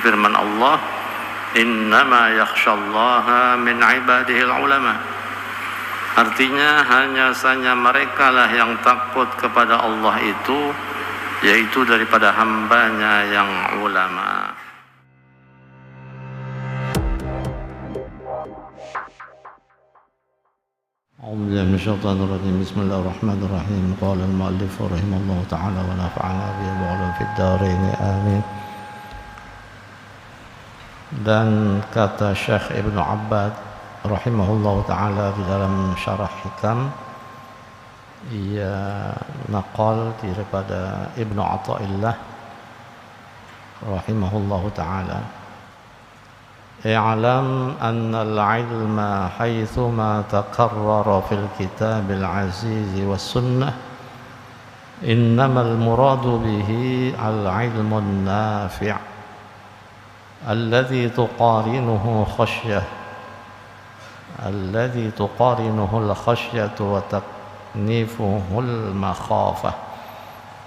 firman Allah, innama yakhshallaha min ibadihil ulama. Artinya hanya saja mereka lah yang takut kepada Allah itu, yaitu daripada hambanya yang ulama. أعوذ بالله من الشيطان الرجيم بسم الله الرحمن الرحيم قال المؤلف رحمه الله تعالى ونفعنا به وعلى في الدارين آمين. Dan kata Syekh Ibnu Abbad rahimahullah ta'ala di dalam syarah hikam, ia naqal daripada Ibnu Athaillah rahimahullah ta'ala, i'lam anna al-ilma haythuma taqarrara fil kitabil aziz was sunnah innamal muradu bihi al-ilmun nafi' alladhi tuqarinuhu al-khashyatu wa taknifuhu al-makhafah.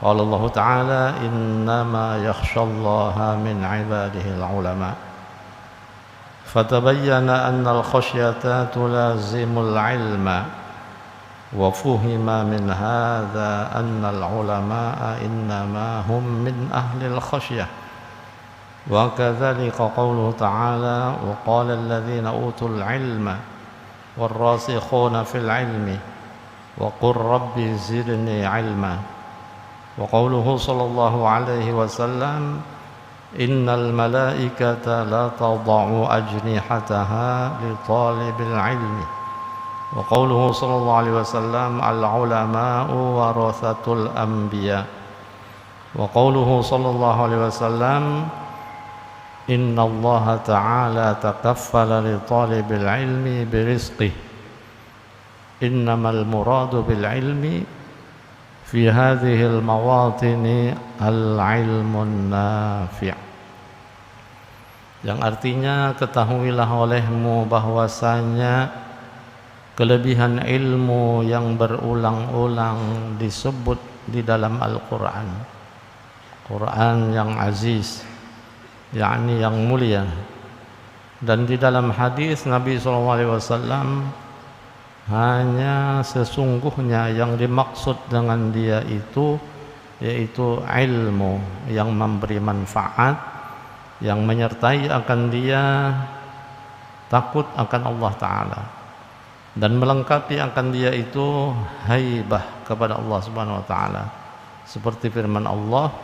Qala Allah ta'ala innama yakhshallaha min ibadihi al-ulama. فتبين أن الخشية تلازم العلم وفهم من هذا أن العلماء إنما هم من أهل الخشية. وكذلك قوله تعالى وقال الذين أوتوا العلم والراسخون في العلم وقل رب زدني علما. وقوله صلى الله عليه وسلم innal malaikata la tada'u ajnihataha li talibil ilmi. Wa qawluhu sallallahu alaihi wasallam al-ulama'u warathatul anbiya. Wa qawluhu sallallahu alaihi wasallam inna Allah ta'ala takaffala li talibil ilmi birizqih. Innamal muradu bil ilmi fi hadhil mawatini al-ilmun nafi'. Yang artinya ketahuilah olehmu bahwasanya kelebihan ilmu yang berulang-ulang disebut di dalam Al-Quran, Quran yang aziz, yakni yang mulia. Dan di dalam hadis Nabi SAW, hanya sesungguhnya yang dimaksud dengan dia itu yaitu ilmu yang memberi manfaat, yang menyertai akan dia takut akan Allah Ta'ala, dan melengkapi akan dia itu haibah kepada Allah Subhanahu Wa Ta'ala, seperti firman Allah,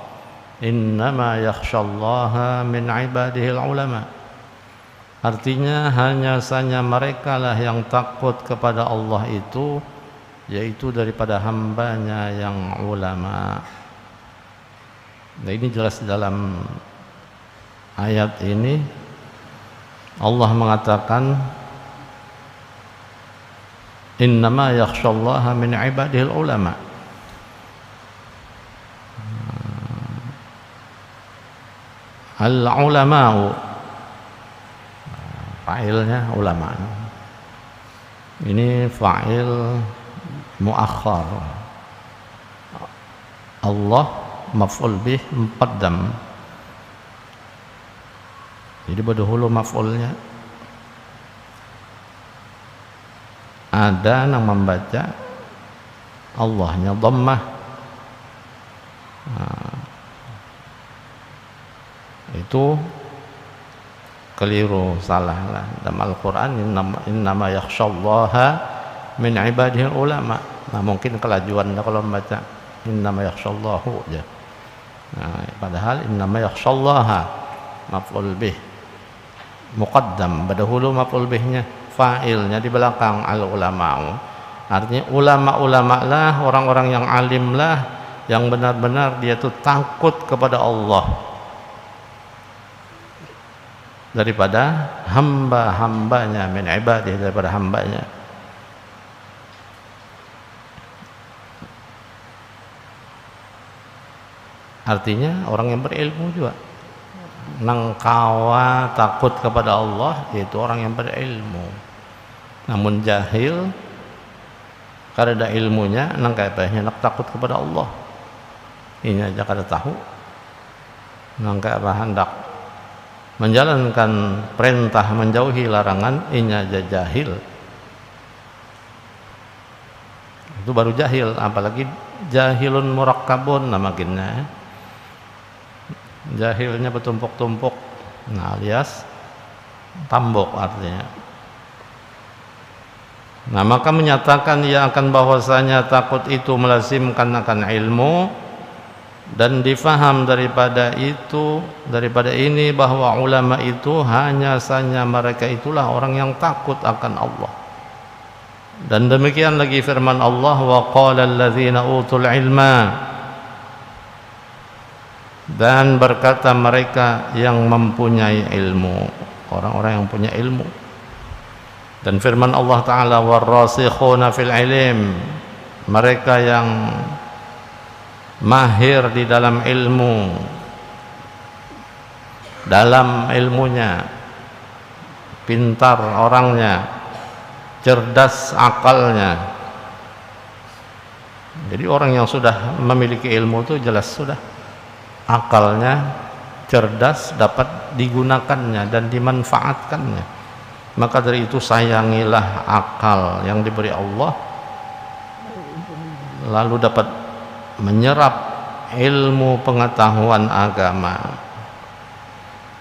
innama yakhshallaha min ibadihil ulama. Artinya hanya saja mereka lah yang takut kepada Allah itu, yaitu daripada hambanya yang ulama. Nah, ini jelas dalam ayat ini Allah mengatakan innama yakhshallaha min ibadihil ulama. Al-ulama'u, fa'ilnya ulama. Ini fa'il muakhar. Allah maf'ul bih muqaddam. Jadi berdahulu maf'ulnya. Ada yang membaca Allahnya dhammah. Itu keliru, salah lah. Dalam Al-Quran innama yakhshallaha min ibadihil ulama. Nah, mungkin kelajuan kalau membaca innama yakhshallahu aja. Nah, padahal innama yakhshallaha maf'ul bih muqaddam, berdahulu maf'ul bihnya, fa'ilnya di belakang al-ulama'u. Artinya ulama-ulama lah, orang-orang yang alim lah, yang benar-benar dia tuh takut kepada Allah daripada hamba-hambanya, min ibadih, daripada hambanya. Artinya orang yang berilmu juga nangkawa takut kepada Allah, yaitu orang yang berilmu. Namun jahil karena ada ilmunya nang kayaknya nak takut kepada Allah, ini aja kada tahu nang kayak hendak menjalankan perintah, menjauhi larangan, inya jahil. Itu baru jahil, apalagi jahilun murakkabun namanya. Jahilnya bertumpuk-tumpuk, nah alias tambok artinya. Nah, maka menyatakan ia akan bahwasanya takut itu melazimkan akan ilmu, dan difaham daripada ini bahwa ulama itu hanya saja mereka itulah orang yang takut akan Allah. Dan demikian lagi firman Allah, wa qala alladzina utul ilma, dan berkata mereka yang mempunyai ilmu, orang-orang yang punya ilmu. Dan firman Allah Ta'ala, warrasikhuna fil ilm, mereka yang mahir di dalam ilmu, dalam ilmunya, pintar orangnya, cerdas akalnya. Jadi orang yang sudah memiliki ilmu itu jelas sudah akalnya cerdas, dapat digunakannya dan dimanfaatkannya. Maka dari itu sayangilah akal yang diberi Allah, lalu dapat menyerap ilmu pengetahuan agama.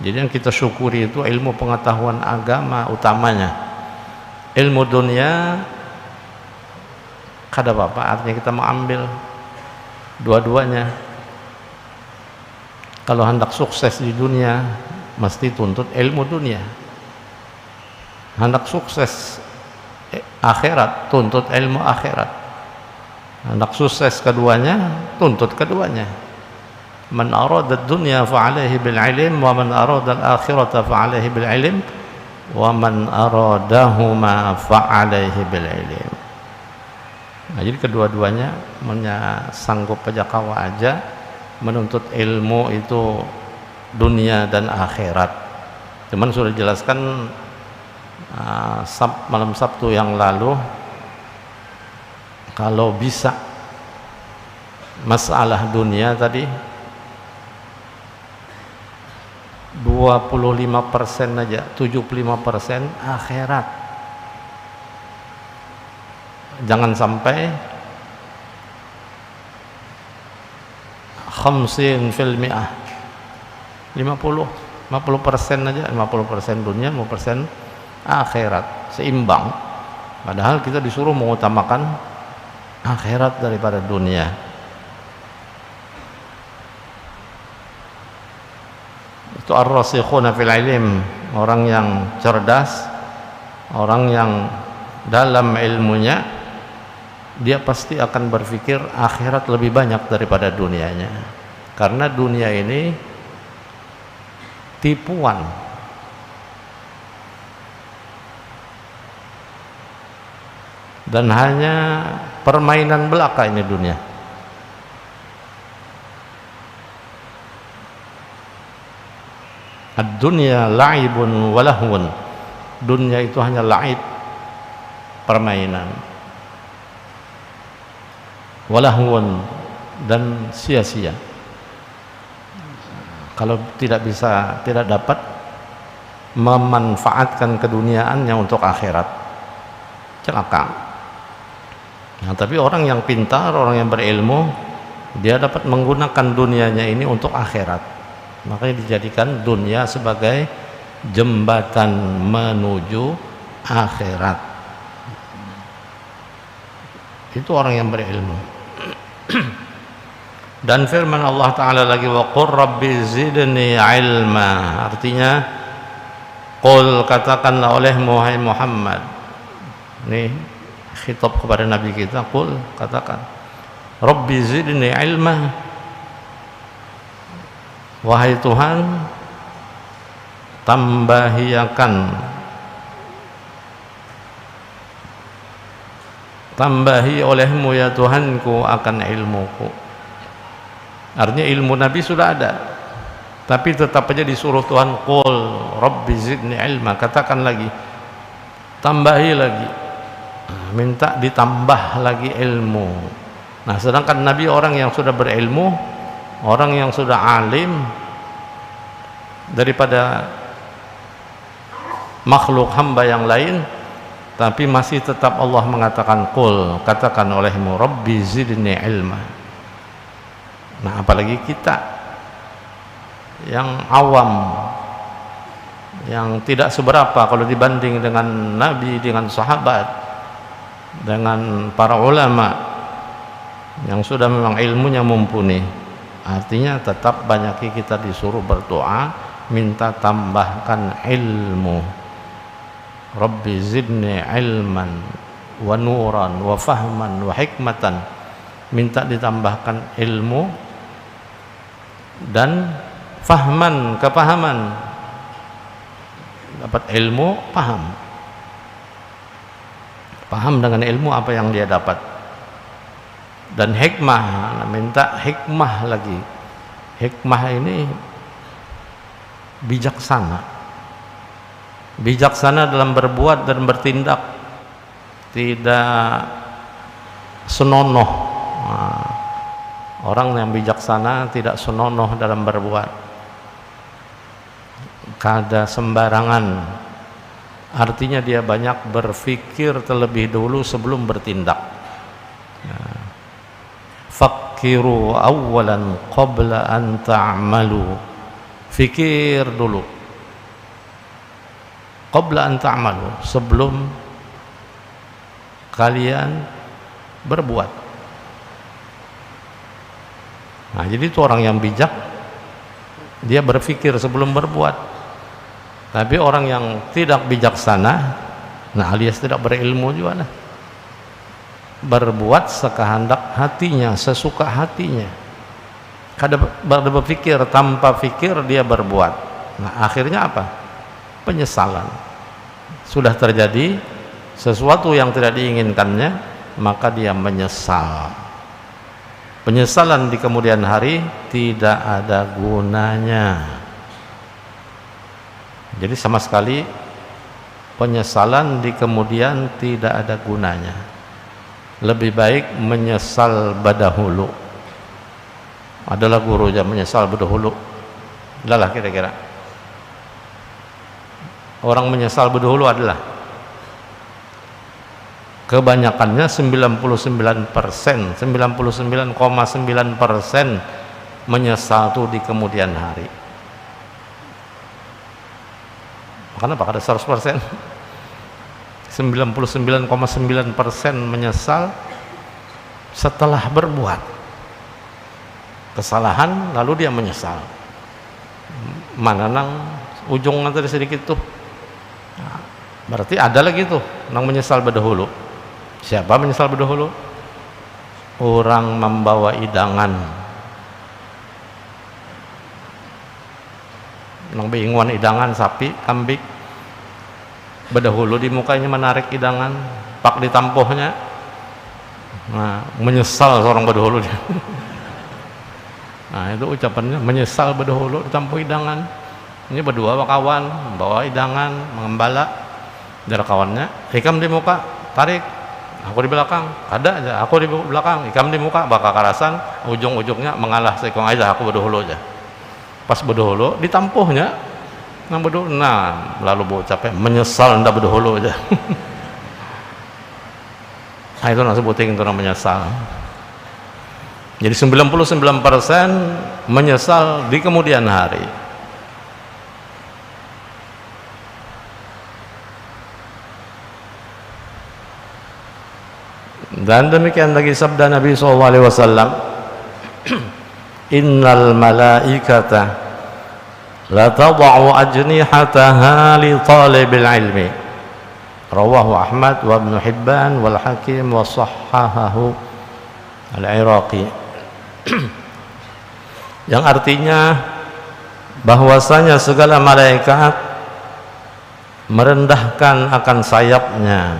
Jadi yang kita syukuri itu ilmu pengetahuan agama utamanya. Ilmu dunia kada apa-apa, artinya kita mau ambil dua-duanya. Kalau hendak sukses di dunia mesti tuntut ilmu dunia. Hendak sukses akhirat tuntut ilmu akhirat. Hendak sukses keduanya tuntut keduanya. Man arada ad-dunya fa 'alaihi bil 'ilm, wa man arada al-akhirata fa 'alaihi bil 'ilm, wa man aradahuma fa 'alaihi bil 'ilm. Nah, jadi kedua-duanya sanggup pejakawa aja menuntut ilmu itu dunia dan akhirat. Cuman sudah dijelaskan malam Sabtu yang lalu, kalau bisa masalah dunia tadi 25% aja, 75% akhirat. Jangan sampai 50% 50% aja, 50% dunia, 50% akhirat, seimbang. Padahal kita disuruh mengutamakan akhirat daripada dunia. Itu ar-rasikhuna fil ilm, orang yang cerdas, orang yang dalam ilmunya, dia pasti akan berpikir akhirat lebih banyak daripada dunianya. Karena dunia ini tipuan. Dan hanya permainan belaka ini dunia. Ad-dunya la'ibun wa lahwun. Dunia itu hanya la'ib, permainan. Wa lahwun, dan sia-sia. Kalau tidak dapat memanfaatkan keduniaannya untuk akhirat, celaka. Nah, tapi orang yang pintar, orang yang berilmu, dia dapat menggunakan dunianya ini untuk akhirat. Makanya dijadikan dunia sebagai jembatan menuju akhirat. Itu orang yang berilmu. Dan firman Allah Ta'ala lagi, wa qur rabbi zidni ilma, artinya qul, katakanlah olehmu hai Muhammad. Nih khitab kepada Nabi kita, qul, katakan, rabbi zidni ilma, wahai Tuhan, tambahi olehmu ya Tuhanku akan ilmuku. Artinya ilmu Nabi sudah ada, tapi tetap aja disuruh Tuhan, qul rabbi zidni ilma, katakan lagi, tambahi lagi, minta ditambah lagi ilmu. Nah, sedangkan Nabi orang yang sudah berilmu, orang yang sudah alim, daripada makhluk hamba yang lain, tapi masih tetap Allah mengatakan qul, katakan olehmu rabbi zidni ilma. Nah, apalagi kita yang awam, yang tidak seberapa kalau dibanding dengan Nabi, dengan sahabat, dengan para ulama yang sudah memang ilmunya mumpuni. Artinya tetap banyak kita disuruh berdoa, minta tambahkan ilmu. Rabbi zidni ilman wa nuran wa fahman wa hikmatan. Minta ditambahkan ilmu dan fahman, kepahaman. Dapat ilmu, paham dengan ilmu apa yang dia dapat. Dan hikmah, minta hikmah lagi. Hikmah ini bijaksana, bijaksana dalam berbuat dan bertindak, tidak senonoh. Nah, orang yang bijaksana tidak senonoh dalam berbuat, kada sembarangan. Artinya dia banyak berpikir terlebih dulu sebelum bertindak. Fakkiru awalan qabla an ta'malu. Fikir dulu qabla an ta'malu, sebelum kalian berbuat. Nah, jadi itu orang yang bijak, dia berpikir sebelum berbuat. Tapi orang yang tidak bijaksana, nah alias tidak berilmu juga, berbuat sekehendak hatinya, sesuka hatinya. Kadang berpikir, tanpa pikir dia berbuat. Nah, akhirnya apa? Penyesalan. Sudah terjadi sesuatu yang tidak diinginkannya, maka dia menyesal. Penyesalan di kemudian hari tidak ada gunanya. Jadi sama sekali penyesalan di kemudian tidak ada gunanya. Lebih baik menyesal badahulu. Adalah guru yang menyesal badahulu. Adalah kira-kira orang menyesal badahulu adalah kebanyakannya 99%, 99,9% menyesal itu di kemudian hari. Kenapa? Ada 100%, 99,9% menyesal setelah berbuat kesalahan, lalu dia menyesal. Mana nang ujung nanti sedikit tuh. Nah, berarti ada lagi tuh nang menyesal berdahulu. Siapa menyesal berdahulu? Orang membawa idangan, nang bingungan idangan sapi, kambing, berdahulu di mukanya menarik idangan, pak ditampuhnya. Nah, menyesal seorang berdahulu dia. Nah, itu ucapannya menyesal berdahulu ditampuh idangan. Ini berdua kawan bawa idangan mengembala, dari kawannya hikam di muka, tarik, aku di belakang, ada aja aku di belakang, hikam di muka, bakal karasan, ujung-ujungnya mengalah sekong aja, aku berdahulu aja. Pas berdahulu ditampuhnya, nah lalu berucapnya menyesal ndak berdahulu aja. Nah, itu nang sebutin itu nang menyesal. Jadi 99% menyesal di kemudian hari. Dan demikian lagi sabda Nabi SAW, innal malaikata la tada'u ajnihataha li talibil ilmi. Rawahu Ahmad wa Ibnu Hibban wal Hakim wa sahhahahu Al-Iraqi. Yang artinya bahwasanya segala malaikat merendahkan akan sayapnya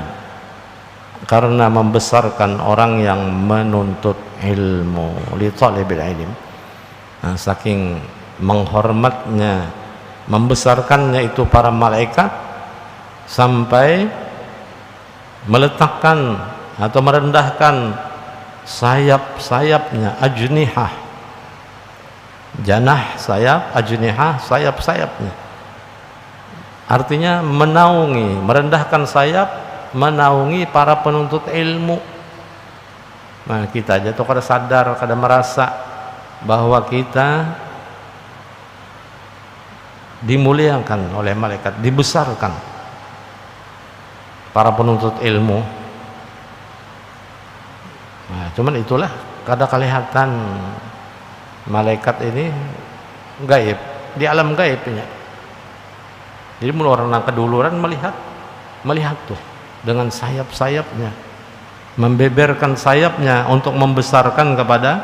karena membesarkan orang yang menuntut ilmu, li talibil ilm. Nah, saking menghormatnya, membesarkannya itu para malaikat sampai meletakkan atau merendahkan sayap-sayapnya, ajnihah, janah sayap, ajnihah sayap-sayapnya. artinya menaungi, merendahkan sayap, menaungi para penuntut ilmu. Nah, kita aja tuh kada sadar, kada merasa bahwa kita dimuliakan oleh malaikat, dibesarkan para penuntut ilmu. Nah, cuman itulah kada kelihatan malaikat ini gaib, di alam gaibnya. Jadi mula orang nang keduluran melihat tuh dengan sayap-sayapnya, membeberkan sayapnya untuk membesarkan kepada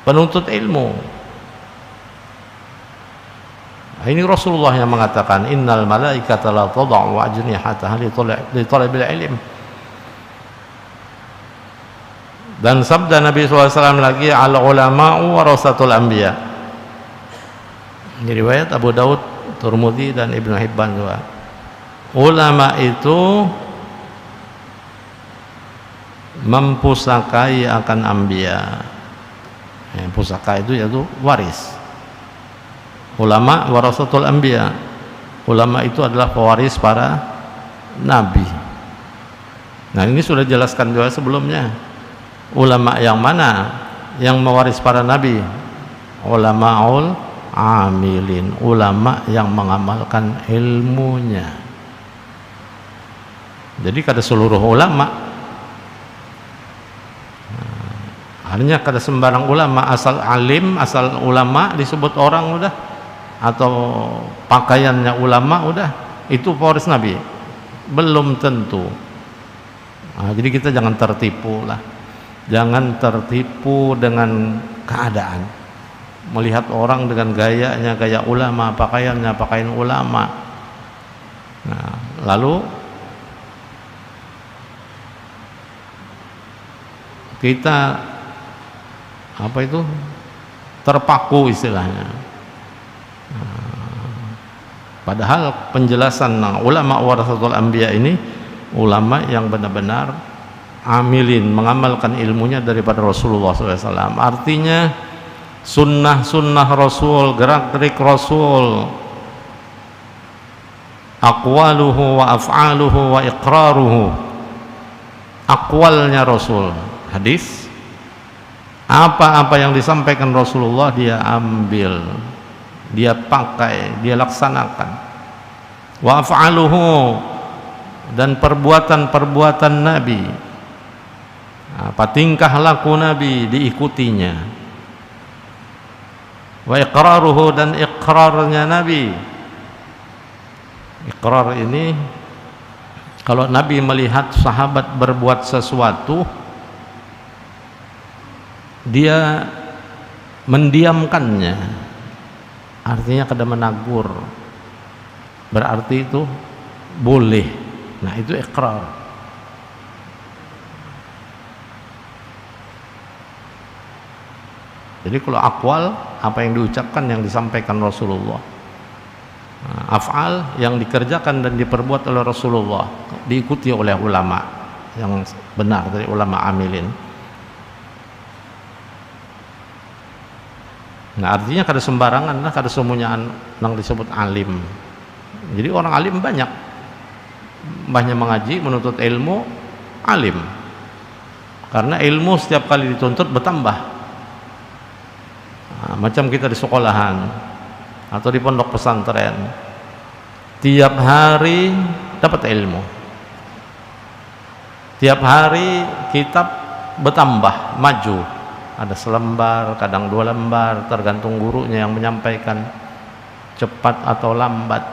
penuntut ilmu. Nah, ini Rasulullah yang mengatakan innal malaikata la tad'u ajnihataha li talabil ilm. Dan sabda Nabi SAW lagi, al ulama'u warasatul anbiya. Ini riwayat Abu Daud, Tirmidzi dan Ibnu Hibban juga. Ulama itu mempusakai akan anbiya. Pusaka itu yaitu waris. Ulama warasatul anbiya. Ulama itu adalah pewaris para nabi. Nah, ini sudah jelaskan juga sebelumnya. Ulama yang mana yang mewaris para nabi? Ulamaul amilin, ulama yang mengamalkan ilmunya. Jadi kada seluruh ulama, hanya kada sembarang ulama, asal alim, asal ulama disebut orang udah, atau pakaiannya ulama udah, itu pewaris nabi. Belum tentu. Nah, jadi kita jangan tertipu lah. Jangan tertipu dengan keadaan, melihat orang dengan gayanya gaya ulama, pakaiannya pakaian ulama. Nah, lalu kita apa itu terpaku istilahnya. Padahal penjelasan ulama warasatul anbiya ini ulama yang benar-benar amilin, mengamalkan ilmunya daripada Rasulullah SAW. Artinya sunnah-sunnah Rasul, gerak-gerik Rasul, aqwaluhu wa af'aluhu wa iqraruhu, akwalnya Rasul, hadis, apa-apa yang disampaikan Rasulullah dia ambil, dia pakai, dia laksanakan. Wa af'aluhu, dan perbuatan-perbuatan Nabi, apa tingkah laku Nabi diikutinya. Wa iqraruhu, dan iqrarnya Nabi. Iqrar ini kalau Nabi melihat sahabat berbuat sesuatu, dia mendiamkannya, artinya kada menagur, berarti itu boleh. Nah, itu iqrar. Jadi kalau akwal, apa yang diucapkan, yang disampaikan Rasulullah. Nah, af'al yang dikerjakan dan diperbuat oleh Rasulullah, diikuti oleh ulama yang benar, dari ulama amilin. Nah, artinya kada sembarangan lah, kada semuanya yang disebut alim. Jadi orang alim banyak mengaji, menuntut ilmu, alim. Karena ilmu setiap kali dituntut bertambah. Nah, macam kita di sekolahan atau di pondok pesantren, tiap hari dapat ilmu, tiap hari kitab bertambah, maju, ada selembar, kadang 2 lembar, tergantung gurunya yang menyampaikan, cepat atau lambat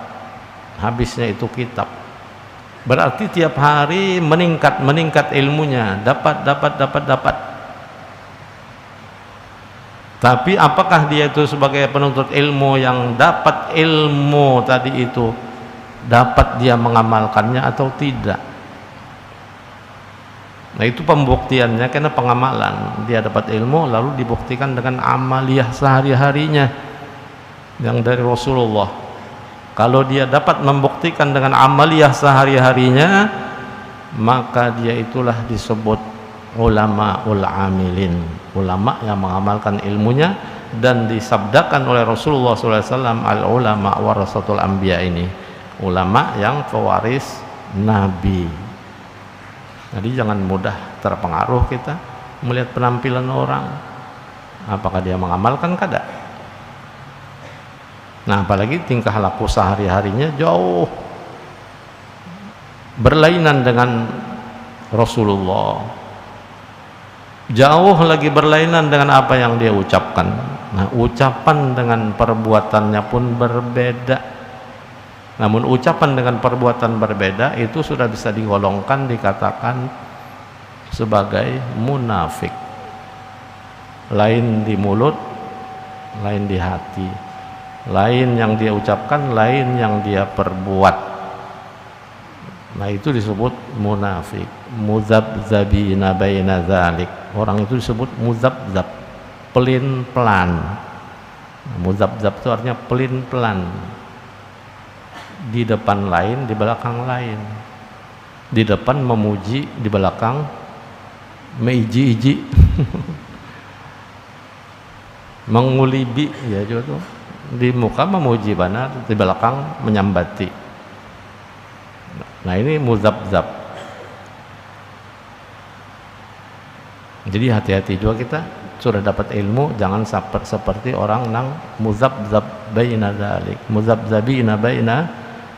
habisnya itu kitab. Berarti tiap hari meningkat ilmunya, dapat. Tapi apakah dia itu sebagai penuntut ilmu yang dapat ilmu tadi itu, dapat dia mengamalkannya atau tidak? Nah, itu pembuktiannya karena pengamalan. Dia dapat ilmu lalu dibuktikan dengan amaliyah sehari-harinya yang dari Rasulullah. Kalau dia dapat membuktikan dengan amaliyah sehari-harinya, maka dia itulah disebut ulamaul amilin, ulama yang mengamalkan ilmunya. Dan disabdakan oleh Rasulullah SAW, al ulama warasatul anbiya ini, ulama yang pewaris Nabi. Jadi jangan mudah terpengaruh kita melihat penampilan orang, apakah dia mengamalkan kada. Nah, apalagi tingkah laku sehari-harinya jauh berlainan dengan Rasulullah, jauh lagi berlainan dengan apa yang dia ucapkan. Nah, ucapan dengan perbuatannya pun berbeda. Namun ucapan dengan perbuatan berbeda itu sudah bisa digolongkan, dikatakan sebagai munafik. Lain di mulut, lain di hati, lain yang dia ucapkan, lain yang dia perbuat. Nah, itu disebut munafik. Muzabzabina baina dzalik. Orang itu disebut muzabzab, pelin-pelan. Muzabzab itu artinya pelin-pelan. Di depan lain, di belakang lain. Di depan memuji, di belakang meiji-iji. Mengulibi, ya juga tuh. Di muka memuji benar, di belakang menyambati. Nah, ini muzabzab. Jadi hati-hati juga kita, sudah dapat ilmu jangan seperti orang nang muzabzab baina dzalik, muzabzabina baina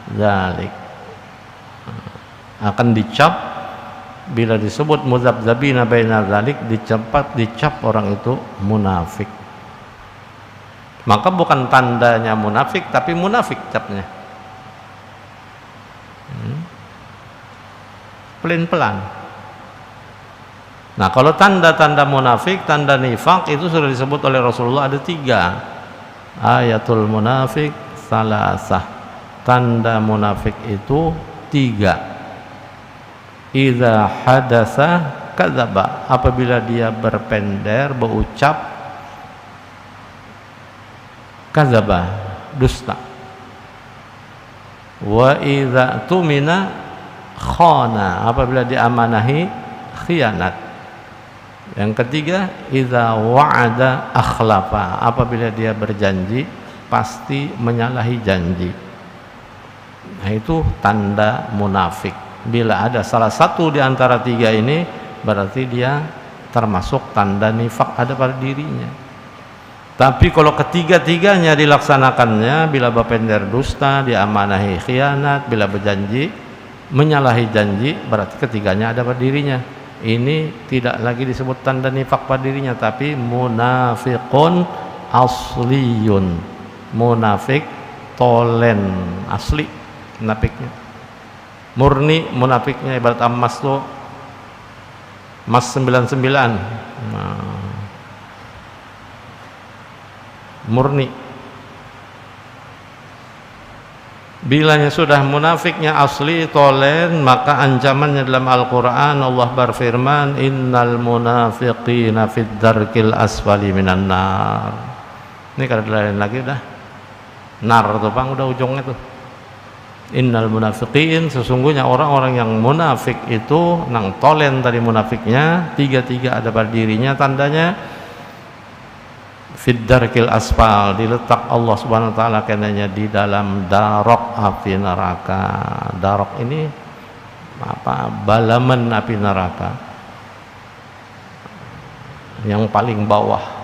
dzalik. Akan dicap bila disebut muzabzabina baina dzalik, dicap orang itu munafik. Maka bukan tandanya munafik, tapi munafik capnya. Pelin-pelan. Nah, kalau tanda-tanda munafik, tanda nifak itu sudah disebut oleh Rasulullah ada 3. Ayatul munafik salasah. Tanda munafik itu 3. Idza hadasa kadzaba. Apabila dia berpender, berucap, kadzaba, dusta. Wa idza tumina khana, apabila diamanahi khianat. Yang ketiga, idza wa'ada akhlafa, apabila dia berjanji pasti menyalahi janji. Nah, itu tanda munafik. Bila ada salah satu di antara 3 ini, berarti dia termasuk tanda nifak ada pada dirinya. Tapi kalau ketiga-tiganya dilaksanakannya, bila berpender dusta, diamanahi khianat, bila berjanji menyalahi janji, berarti ketiganya ada pada dirinya. Ini tidak lagi disebut tanda nifak pada dirinya, tapi munafiqun asliyun. Munafik tolen, asli munafiknya. Murni munafiknya ibarat emas tuh, emas 99. Nah, murni. Bilanya sudah munafiknya asli tolen, maka ancamannya dalam Al-Quran Allah berfirman, innal munafiqina fid darkil asfali minan nar. Ini kada lain lagi udah nar tuh bang, udah ujungnya tuh. Innal munafiqin, sesungguhnya orang-orang yang munafik itu nang tolen tadi munafiknya, 3 ada pada dirinya tandanya. Fiddarkil asfal, diletak Allah Subhanahu wa taala kenanya di dalam darok api neraka. Darok ini apa? Balaman api neraka. Yang paling bawah.